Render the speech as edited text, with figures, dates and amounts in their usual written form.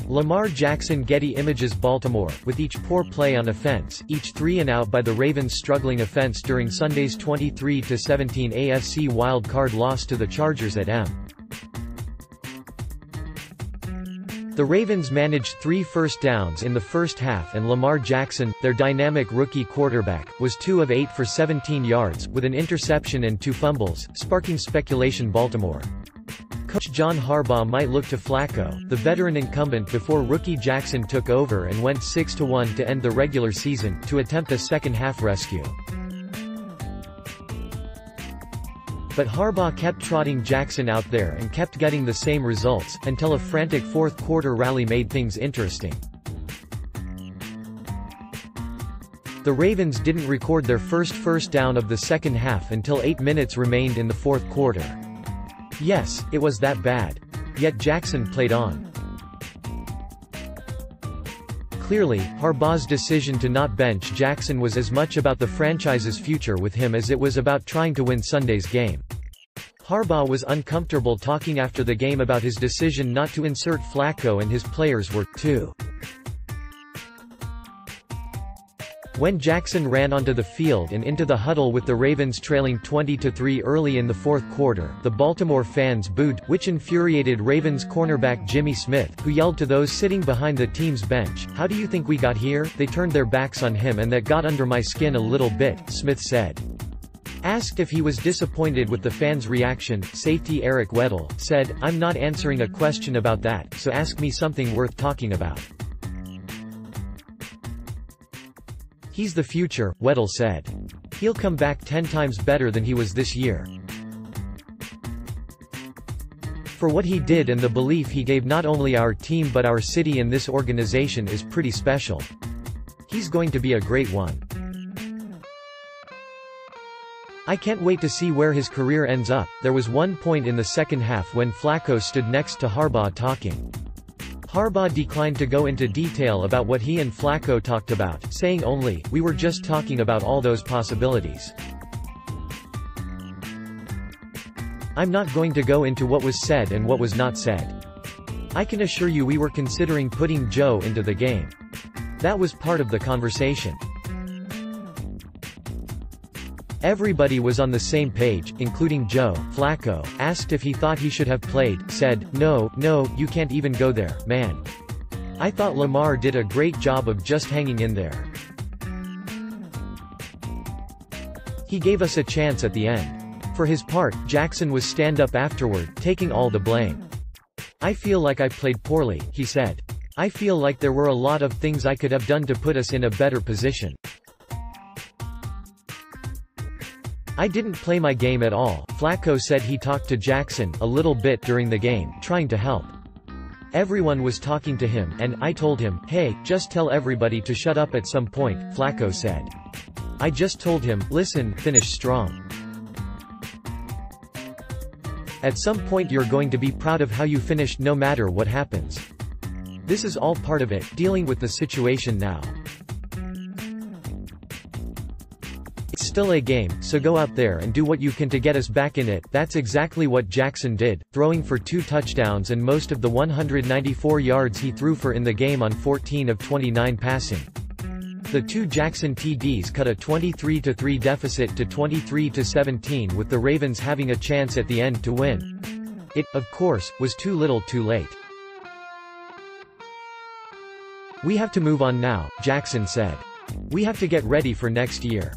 Lamar Jackson. Getty Images. Baltimore, with each poor play on offense, each 3-and-out by the Ravens' struggling offense during Sunday's 23-17 AFC wildcard loss to the Chargers at M&T. The Ravens managed 3 first downs in the first half, and Lamar Jackson, their dynamic rookie quarterback, was 2 of 8 for 17 yards, with an interception and 2 fumbles, sparking speculation. Baltimore coach John Harbaugh might look to Flacco, the veteran incumbent, before rookie Jackson took over and went 6-1 to end the regular season, to attempt a second-half rescue. But Harbaugh kept trotting Jackson out there and kept getting the same results, until a frantic fourth-quarter rally made things interesting. The Ravens didn't record their first down of the second half until 8 minutes remained in the fourth quarter. Yes, it was that bad. Yet Jackson played on. Clearly, Harbaugh's decision to not bench Jackson was as much about the franchise's future with him as it was about trying to win Sunday's game. Harbaugh was uncomfortable talking after the game about his decision not to insert Flacco, and his players were, too. When Jackson ran onto the field and into the huddle with the Ravens trailing 20-3 early in the fourth quarter, the Baltimore fans booed, which infuriated Ravens cornerback Jimmy Smith, who yelled to those sitting behind the team's bench, "How do you think we got here?" They turned their backs on him, and that got under my skin a little bit, Smith said. Asked if he was disappointed with the fans' reaction, safety Eric Weddle said, "I'm not answering a question about that, so ask me something worth talking about." "He's the future," Weddle said. "He'll come back 10 times better than he was this year. For what he did and the belief he gave not only our team but our city and this organization is pretty special. He's going to be a great one. I can't wait to see where his career ends up." There was one point in the second half when Flacco stood next to Harbaugh talking. Harbaugh declined to go into detail about what he and Flacco talked about, saying only, "We were just talking about all those possibilities. I'm not going to go into what was said and what was not said. I can assure you we were considering putting Joe into the game. That was part of the conversation. Everybody was on the same page, including Joe." Flacco, asked if he thought he should have played, said, No, you can't even go there, man. I thought Lamar did a great job of just hanging in there. He gave us a chance at the end." For his part, Jackson was stand-up afterward, taking all the blame. "I feel like I played poorly," he said. "I feel like there were a lot of things I could have done to put us in a better position. I didn't play my game at all." Flacco said he talked to Jackson a little bit during the game, trying to help. "Everyone was talking to him, and I told him, hey, just tell everybody to shut up at some point," Flacco said. "I just told him, listen, finish strong. At some point you're going to be proud of how you finished no matter what happens. This is all part of it, dealing with the situation now. It's still a game, so go out there and do what you can to get us back in it." That's exactly what Jackson did, throwing for 2 touchdowns and most of the 194 yards he threw for in the game on 14 of 29 passing. The 2 Jackson TDs cut a 23-3 deficit to 23-17, with the Ravens having a chance at the end to win. It, of course, was too little too late. "We have to move on now," Jackson said. "We have to get ready for next year.